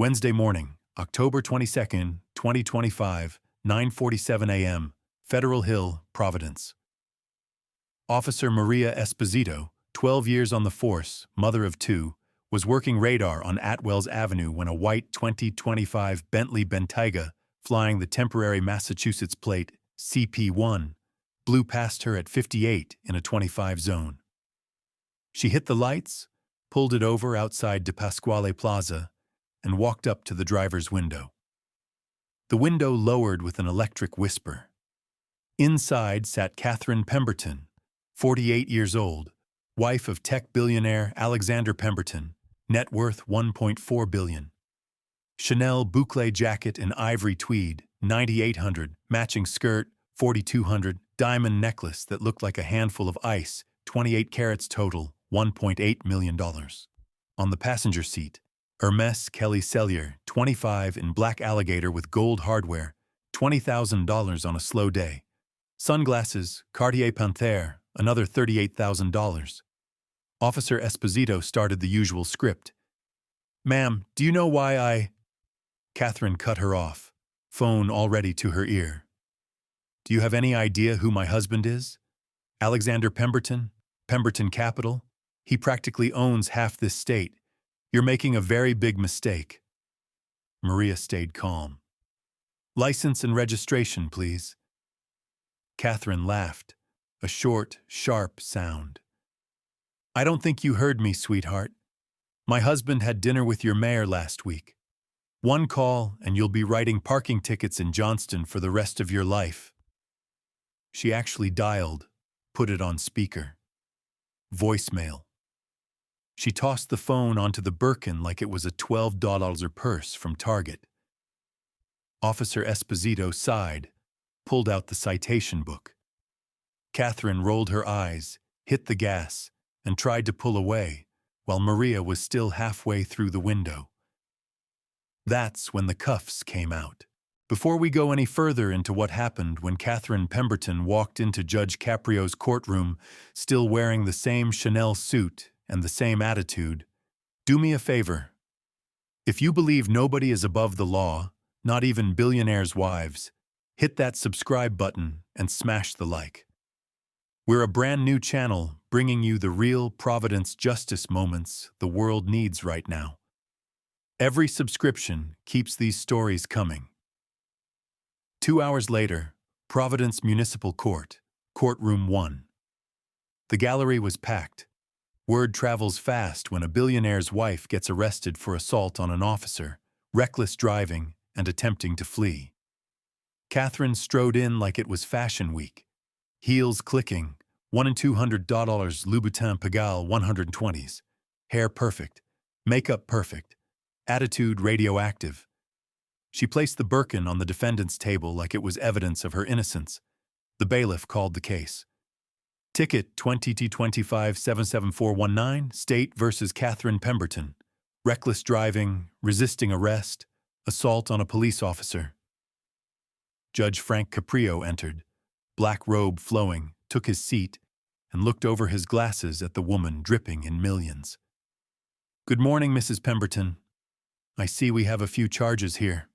Wednesday morning, October 22nd, 2025, 9:47 a.m., Federal Hill, Providence. Officer Maria Esposito, 12 years on the force, mother of two, was working radar on Atwells Avenue when a white 2025 Bentley Bentayga, flying the temporary Massachusetts plate CP1, blew past her at 58 in a 25 zone. She hit the lights, pulled it over outside De Pasquale Plaza, and walked up to the driver's window. The window lowered with an electric whisper. Inside sat Catherine Pemberton, 48 years old, wife of tech billionaire Alexander Pemberton, net worth $1.4 billion. Chanel boucle jacket in ivory tweed, $9,800, matching skirt, $4,200, diamond necklace that looked like a handful of ice, 28 carats total, $1.8 million. On the passenger seat, Hermes Kelly Sellier, 25, in black alligator with gold hardware, $20,000 on a slow day. Sunglasses, Cartier Panthère, another $38,000. Officer Esposito started the usual script. "Ma'am, do you know why I—" Catherine cut her off, phone already to her ear. "Do you have any idea who my husband is? Alexander Pemberton? Pemberton Capital? He practically owns half this state. You're making a very big mistake." Maria stayed calm. "License and registration, please." Catherine laughed, a short, sharp sound. "I don't think you heard me, sweetheart. My husband had dinner with your mayor last week. One call and you'll be writing parking tickets in Johnston for the rest of your life." She actually dialed, put it on speaker. Voicemail. She tossed the phone onto the Birkin like it was a $12 purse from Target. Officer Esposito sighed, pulled out the citation book. Catherine rolled her eyes, hit the gas, and tried to pull away, while Maria was still halfway through the window. That's when the cuffs came out. Before we go any further into what happened when Catherine Pemberton walked into Judge Caprio's courtroom, still wearing the same Chanel suit and the same attitude, do me a favor. If you believe nobody is above the law, not even billionaires' wives, hit that subscribe button and smash the like. We're a brand new channel bringing you the real Providence justice moments the world needs right now. Every subscription keeps these stories coming. 2 hours later, Providence Municipal Court, Courtroom 1. The gallery was packed. Word travels fast when a billionaire's wife gets arrested for assault on an officer, reckless driving, and attempting to flee. Catherine strode in like it was Fashion Week. Heels clicking, $1 and $200 Louboutin Pigalle 120s. Hair perfect, makeup perfect, attitude radioactive. She placed the Birkin on the defendant's table like it was evidence of her innocence. The bailiff called the case. Ticket 20T25-77419, State versus Catherine Pemberton. Reckless driving, resisting arrest, assault on a police officer. Judge Frank Caprio entered, black robe flowing, took his seat, and looked over his glasses at the woman dripping in millions. "Good morning, Mrs. Pemberton. I see we have a few charges here."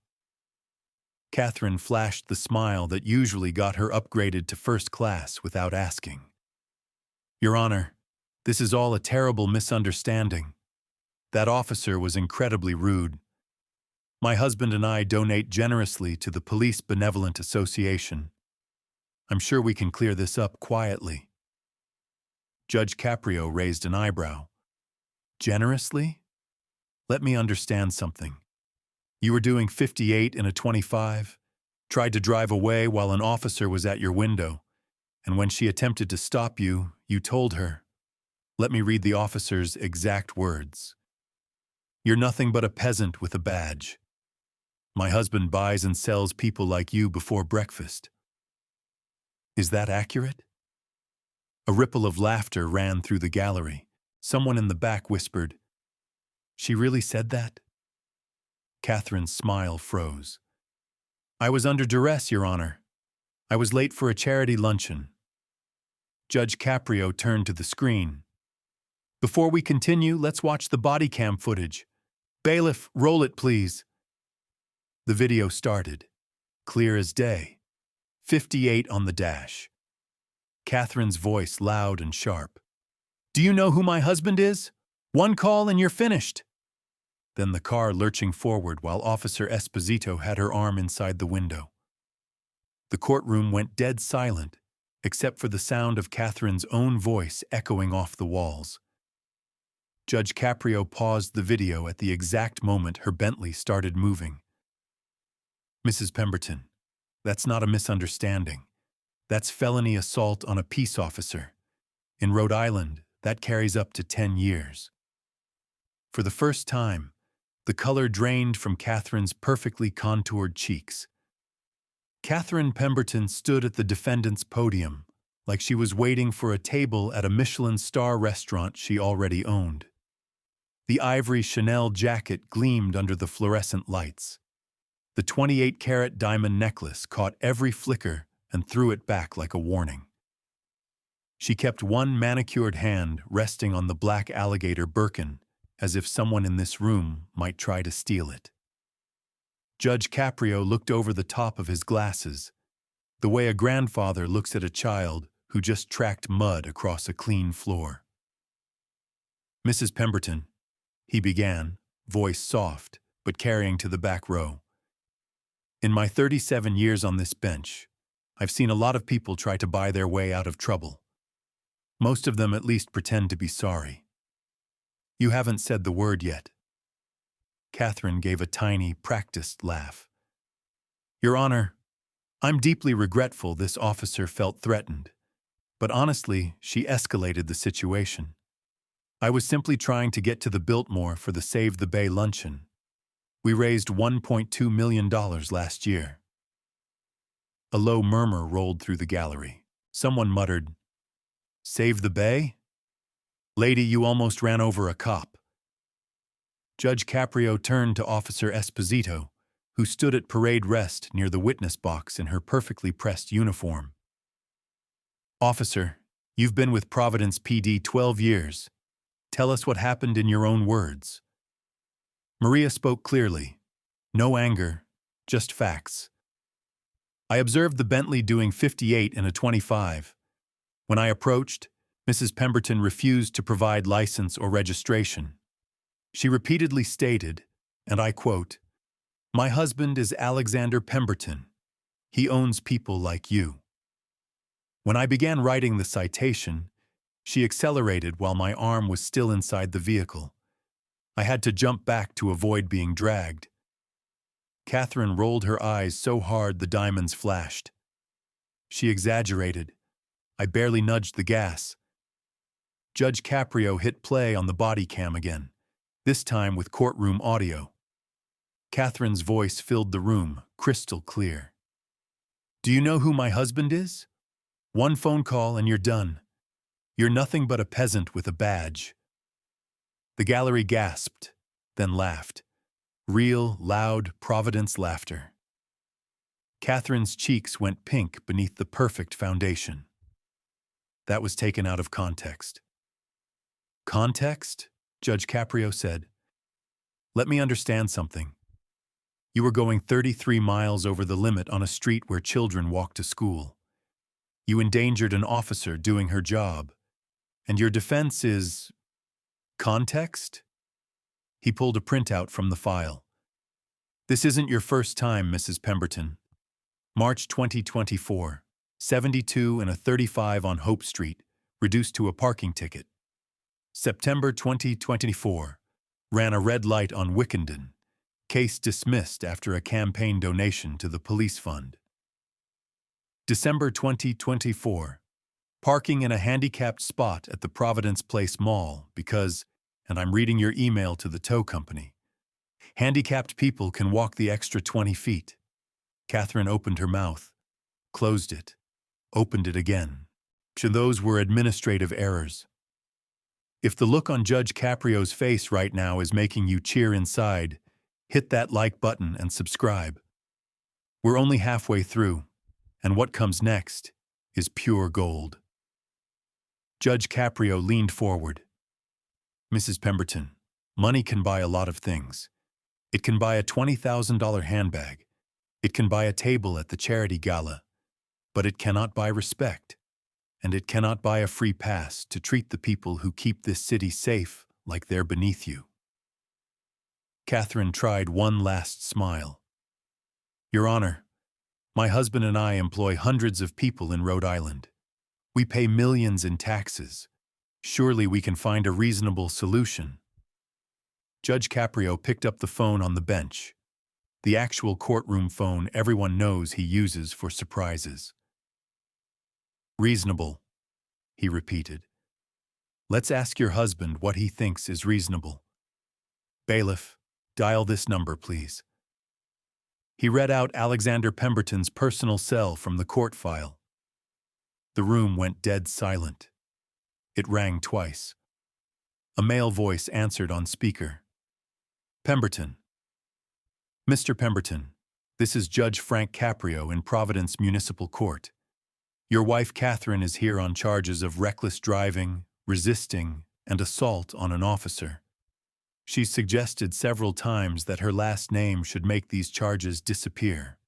Catherine flashed the smile that usually got her upgraded to first class without asking. "Your Honor, this is all a terrible misunderstanding. That officer was incredibly rude. My husband and I donate generously to the Police Benevolent Association. I'm sure we can clear this up quietly." Judge Caprio raised an eyebrow. "Generously? Let me understand something. You were doing 58 in a 25, tried to drive away while an officer was at your window, and when she attempted to stop you, you told her, let me read the officer's exact words. You're nothing but a peasant with a badge. My husband buys and sells people like you before breakfast. Is that accurate?" A ripple of laughter ran through the gallery. Someone in the back whispered, "She really said that?" Catherine's smile froze. "I was under duress, Your Honor. I was late for a charity luncheon." Judge Caprio turned to the screen. "Before we continue, let's watch the body cam footage. Bailiff, roll it, please. The video started. Clear as day. 58 on the dash. Catherine's voice loud and sharp. Do you know who my husband is? One call and you're finished. Then the car lurching forward while Officer Esposito had her arm inside the window. The courtroom went dead silent, except for the sound of Catherine's own voice echoing off the walls. Judge Caprio paused the video at the exact moment her Bentley started moving. Mrs. Pemberton, that's not a misunderstanding. That's felony assault on a peace officer. In Rhode Island, that carries up to 10 years. For the first time, the color drained from Catherine's perfectly contoured cheeks. Catherine Pemberton stood at the defendant's podium, like she was waiting for a table at a Michelin star restaurant she already owned. The ivory Chanel jacket gleamed under the fluorescent lights. The 28-carat diamond necklace caught every flicker and threw it back like a warning. She kept one manicured hand resting on the black alligator Birkin, as if someone in this room might try to steal it. Judge Caprio looked over the top of his glasses, the way a grandfather looks at a child who just tracked mud across a clean floor. Mrs. Pemberton, he began, voice soft, but carrying to the back row. In my 37 years on this bench, I've seen a lot of people try to buy their way out of trouble. Most of them at least pretend to be sorry. You haven't said the word yet. Catherine gave a tiny, practiced laugh. Your Honor, I'm deeply regretful this officer felt threatened, but honestly, she escalated the situation. I was simply trying to get to the Biltmore for the Save the Bay luncheon. We raised $1.2 million last year. A low murmur rolled through the gallery. Someone muttered, Save the Bay? Lady, you almost ran over a cop. Judge Caprio turned to Officer Esposito, who stood at parade rest near the witness box in her perfectly pressed uniform. Officer, you've been with Providence PD 12 years. Tell us what happened in your own words. Maria spoke clearly. No anger, just facts. I observed the Bentley doing 58 in a 25. When I approached, Mrs. Pemberton refused to provide license or registration. She repeatedly stated, and I quote, My husband is Alexander Pemberton. He owns people like you. When I began writing the citation, she accelerated while my arm was still inside the vehicle. I had to jump back to avoid being dragged. Catherine rolled her eyes so hard the diamonds flashed. She exaggerated. I barely nudged the gas. Judge Caprio hit play on the body cam again, this time with courtroom audio. Catherine's voice filled the room, crystal clear. Do you know who my husband is? One phone call and you're done. You're nothing but a peasant with a badge. The gallery gasped, then laughed. Real, loud Providence laughter. Catherine's cheeks went pink beneath the perfect foundation. That was taken out of context. Context? Judge Caprio said. Let me understand something. You were going 33 miles over the limit on a street where children walk to school. You endangered an officer doing her job. And your defense is... context? He pulled a printout from the file. This isn't your first time, Mrs. Pemberton. March 2024, 72 and a 35 on Hope Street, reduced to a parking ticket. September 2024, ran a red light on Wickenden. Case dismissed after a campaign donation to the police fund. December 2024, parking in a handicapped spot at the Providence Place Mall because, and I'm reading your email to the tow company, handicapped people can walk the extra 20 feet. Catherine opened her mouth, closed it, opened it again. Those were administrative errors. If the look on Judge Caprio's face right now is making you cheer inside, hit that like button and subscribe. We're only halfway through, and what comes next is pure gold. Judge Caprio leaned forward. Mrs. Pemberton, money can buy a lot of things. It can buy a $20,000 handbag. It can buy a table at the charity gala. But it cannot buy respect. And it cannot buy a free pass to treat the people who keep this city safe like they're beneath you. Catherine tried one last smile. Your Honor, my husband and I employ hundreds of people in Rhode Island. We pay millions in taxes. Surely we can find a reasonable solution. Judge Caprio picked up the phone on the bench, the actual courtroom phone everyone knows he uses for surprises. Reasonable, he repeated. Let's ask your husband what he thinks is reasonable. Bailiff, dial this number, please. He read out Alexander Pemberton's personal cell from the court file. The room went dead silent. It rang twice. A male voice answered on speaker. Pemberton. Mr. Pemberton, this is Judge Frank Caprio in Providence Municipal Court. Your wife Catherine is here on charges of reckless driving, resisting, and assault on an officer. She's suggested several times that her last name should make these charges disappear.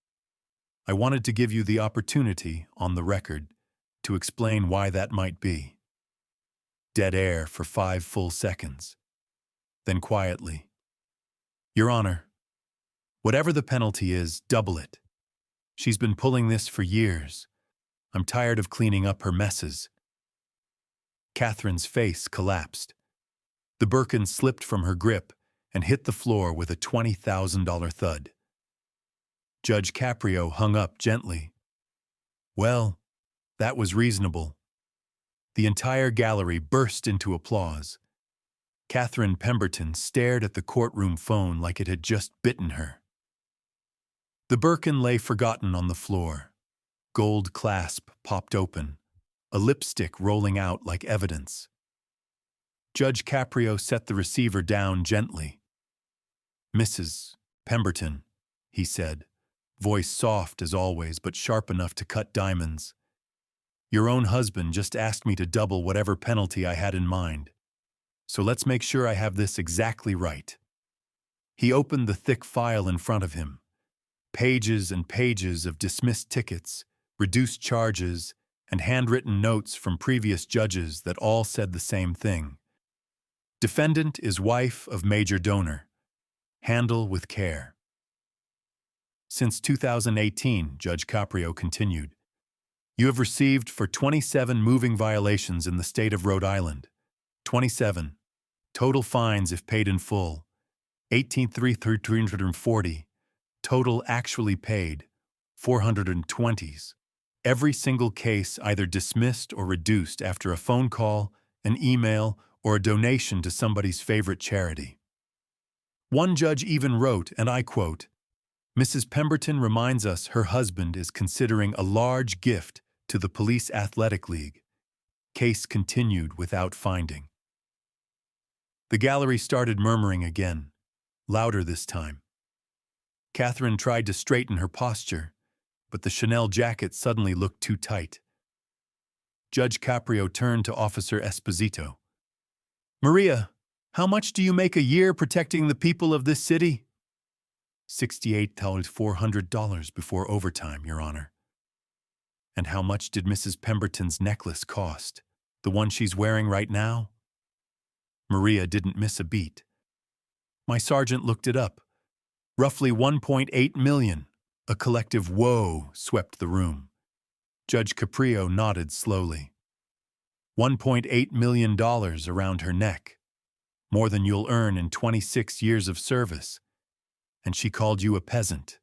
I wanted to give you the opportunity, on the record, to explain why that might be. Dead air for 5 full seconds. Then quietly. Your Honor, whatever the penalty is, double it. She's been pulling this for years. I'm tired of cleaning up her messes. Catherine's face collapsed. The Birkin slipped from her grip and hit the floor with a $20,000 thud. Judge Caprio hung up gently. Well, that was reasonable. The entire gallery burst into applause. Catherine Pemberton stared at the courtroom phone like it had just bitten her. The Birkin lay forgotten on the floor. Gold clasp popped open, a lipstick rolling out like evidence. Judge Caprio set the receiver down gently. Mrs. Pemberton, he said, voice soft as always but sharp enough to cut diamonds. Your own husband just asked me to double whatever penalty I had in mind. So let's make sure I have this exactly right. He opened the thick file in front of him. Pages and pages of dismissed tickets, reduced charges, and handwritten notes from previous judges that all said the same thing. Defendant is wife of major donor. Handle with care. Since 2018, Judge Caprio continued, you have received for 27 moving violations in the state of Rhode Island. 27. Total fines if paid in full. 18,340. Total actually paid. 420s. Every single case either dismissed or reduced after a phone call, an email, or a donation to somebody's favorite charity. One judge even wrote, and I quote, Mrs. Pemberton reminds us her husband is considering a large gift to the Police Athletic League. Case continued without finding. The gallery started murmuring again, louder this time. Catherine tried to straighten her posture, but the Chanel jacket suddenly looked too tight. Judge Caprio turned to Officer Esposito. Maria, how much do you make a year protecting the people of this city? $68,400 before overtime, Your Honor. And how much did Mrs. Pemberton's necklace cost? The one she's wearing right now? Maria didn't miss a beat. My sergeant looked it up. Roughly $1.8 million. A collective whoa swept the room. Judge Caprio nodded slowly. $1.8 million around her neck. More than you'll earn in 26 years of service. And she called you a peasant.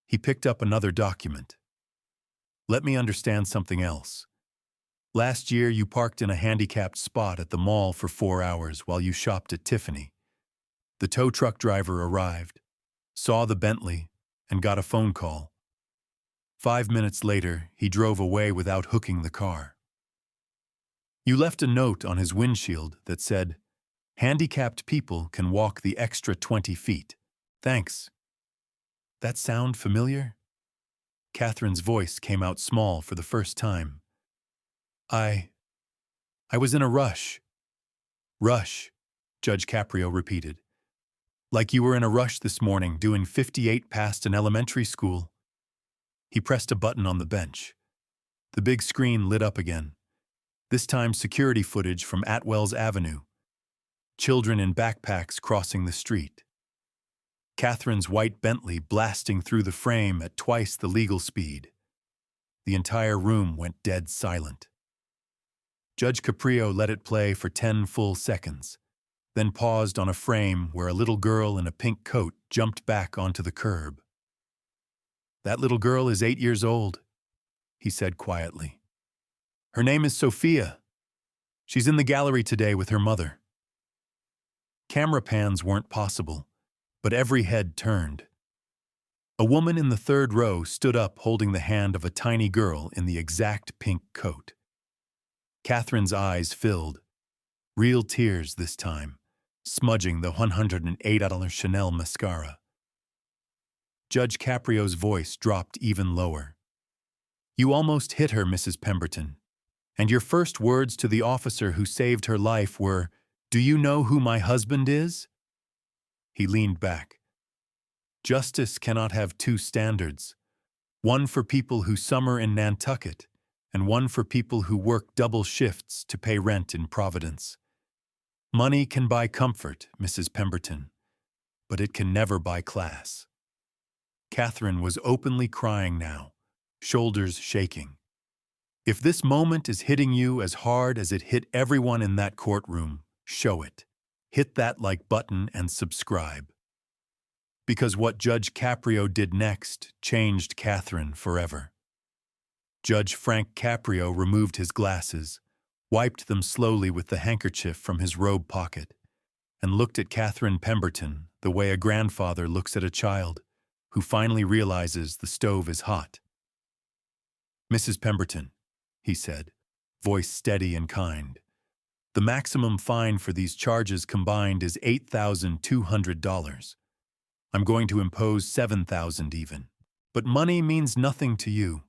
He picked up another document. Let me understand something else. Last year you parked in a handicapped spot at the mall for 4 hours while you shopped at Tiffany. The tow truck driver arrived, saw the Bentley, and got a phone call. 5 minutes later, he drove away without hooking the car. You left a note on his windshield that said, handicapped people can walk the extra 20 feet. Thanks. That sound familiar? Catherine's voice came out small for the first time. I was in a rush. Rush, Judge Caprio repeated. Like you were in a rush this morning doing 58 past an elementary school. He pressed a button on the bench. The big screen lit up again. This time security footage from Atwell's Avenue. Children in backpacks crossing the street. Catherine's white Bentley blasting through the frame at twice the legal speed. The entire room went dead silent. Judge Caprio let it play for 10 full seconds, then paused on a frame where a little girl in a pink coat jumped back onto the curb. "That little girl is 8 years old," he said quietly. "Her name is Sophia. She's in the gallery today with her mother." Camera pans weren't possible, but every head turned. A woman in the third row stood up holding the hand of a tiny girl in the exact pink coat. Catherine's eyes filled, real tears this time, smudging the $108 Chanel mascara. Judge Caprio's voice dropped even lower. "You almost hit her, Mrs. Pemberton, and your first words to the officer who saved her life were, 'Do you know who my husband is?'" He leaned back. "Justice cannot have two standards, one for people who summer in Nantucket and one for people who work double shifts to pay rent in Providence. Money can buy comfort, Mrs. Pemberton, but it can never buy class." Catherine was openly crying now, shoulders shaking. If this moment is hitting you as hard as it hit everyone in that courtroom, show it. Hit that like button and subscribe. Because what Judge Caprio did next changed Catherine forever. Judge Frank Caprio removed his glasses, wiped them slowly with the handkerchief from his robe pocket, and looked at Catherine Pemberton the way a grandfather looks at a child who finally realizes the stove is hot. "Mrs. Pemberton," he said, voice steady and kind, "the maximum fine for these charges combined is $8,200. I'm going to impose $7,000 even. But money means nothing to you.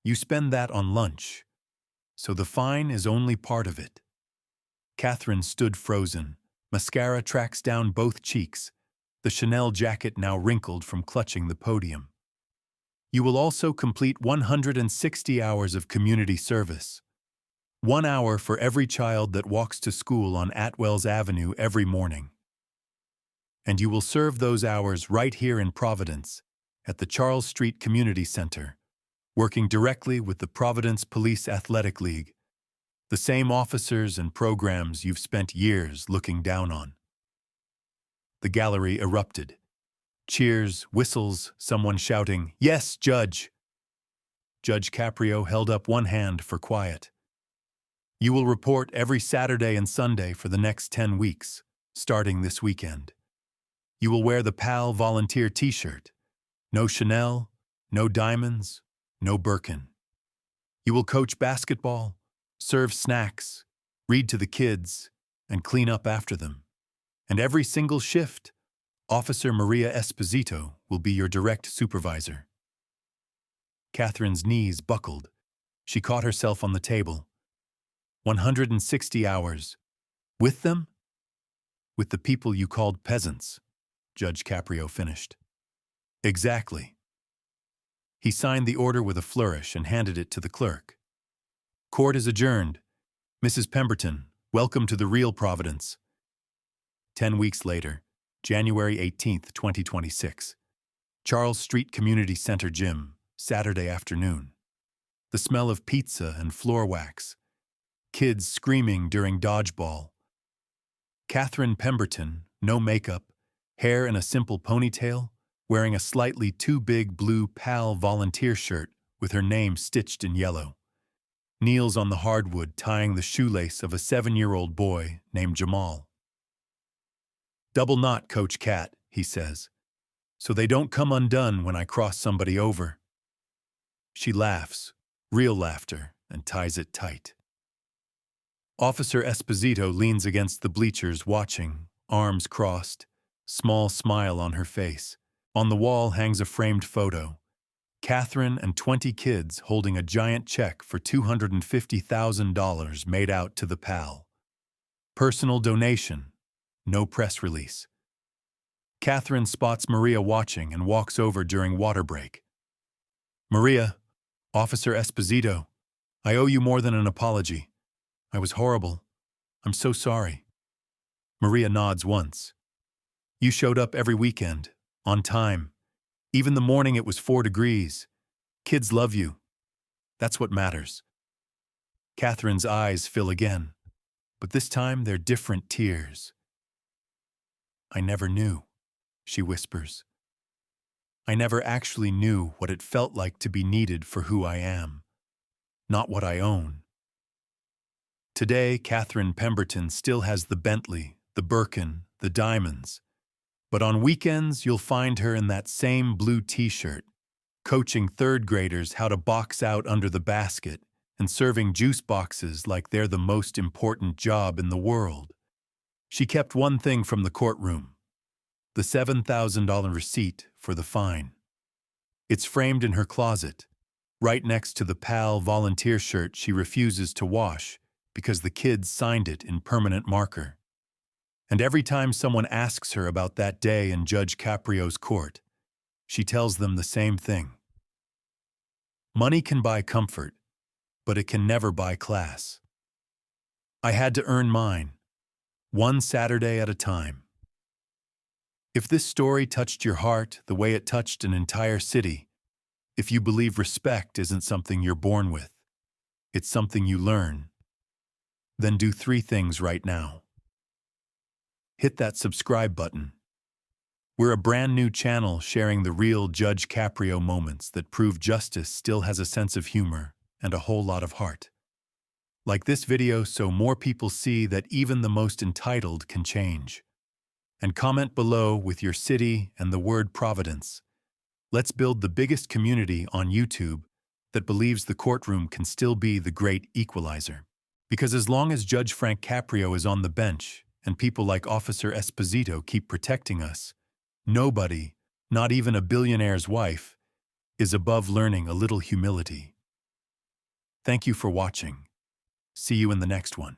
You spend that on lunch. So the fine is only part of it." Catherine stood frozen, mascara tracks down both cheeks, the Chanel jacket now wrinkled from clutching the podium. "You will also complete 160 hours of community service. 1 hour for every child that walks to school on Atwell's Avenue every morning. And you will serve those hours right here in Providence, at the Charles Street Community Center, working directly with the Providence Police Athletic League, the same officers and programs you've spent years looking down on." The gallery erupted. Cheers, whistles, someone shouting, "Yes, Judge!" Judge Caprio held up one hand for quiet. "You will report every Saturday and Sunday for the next 10 weeks, starting this weekend. You will wear the PAL volunteer t-shirt. No Chanel, no diamonds, no Birkin. You will coach basketball, serve snacks, read to the kids, and clean up after them. And every single shift, Officer Maria Esposito will be your direct supervisor." Catherine's knees buckled. She caught herself on the table. 160 hours. With them? "With the people you called peasants," Judge Caprio finished. "Exactly." He signed the order with a flourish and handed it to the clerk. "Court is adjourned. Mrs. Pemberton, welcome to the real Providence." 10 weeks later, January 18th, 2026. Charles Street Community Center Gym, Saturday afternoon. The smell of pizza and floor wax. Kids screaming during dodgeball. Catherine Pemberton, no makeup, hair in a simple ponytail, wearing a slightly too big blue PAL volunteer shirt with her name stitched in yellow. Kneels on the hardwood tying the shoelace of a 7-year-old boy named Jamal. "Double knot, Coach Cat," he says, "so they don't come undone when I cross somebody over." She laughs, real laughter, and ties it tight. Officer Esposito leans against the bleachers watching, arms crossed, small smile on her face. On the wall hangs a framed photo. Catherine and 20 kids holding a giant check for $250,000 made out to the PAL. Personal donation, no press release. Catherine spots Maria watching and walks over during water break. Maria, Officer Esposito, I owe you more than an apology. I was horrible. I'm so sorry. Maria nods once. You showed up every weekend, on time. Even the morning it was 4 degrees. Kids love you. That's what matters. Catherine's eyes fill again, but this time they're different tears. I never knew, she whispers. I never actually knew what it felt like to be needed for who I am, not what I own. Today, Catherine Pemberton still has the Bentley, the Birkin, the diamonds. But on weekends, you'll find her in that same blue t-shirt, coaching third graders how to box out under the basket and serving juice boxes like they're the most important job in the world. She kept one thing from the courtroom: the $7,000 receipt for the fine. It's framed in her closet, right next to the PAL volunteer shirt she refuses to wash because the kids signed it in permanent marker. And every time someone asks her about that day in Judge Caprio's court, she tells them the same thing. Money can buy comfort, but it can never buy class. I had to earn mine, one Saturday at a time. If this story touched your heart the way it touched an entire city, if you believe respect isn't something you're born with, it's something you learn, then do 3 things right now. Hit that subscribe button. We're a brand new channel sharing the real Judge Caprio moments that prove justice still has a sense of humor and a whole lot of heart. Like this video so more people see that even the most entitled can change. And comment below with your city and the word Providence. Let's build the biggest community on YouTube that believes the courtroom can still be the great equalizer. Because as long as Judge Frank Caprio is on the bench and people like Officer Esposito keep protecting us, nobody, not even a billionaire's wife, is above learning a little humility. Thank you for watching. See you in the next one.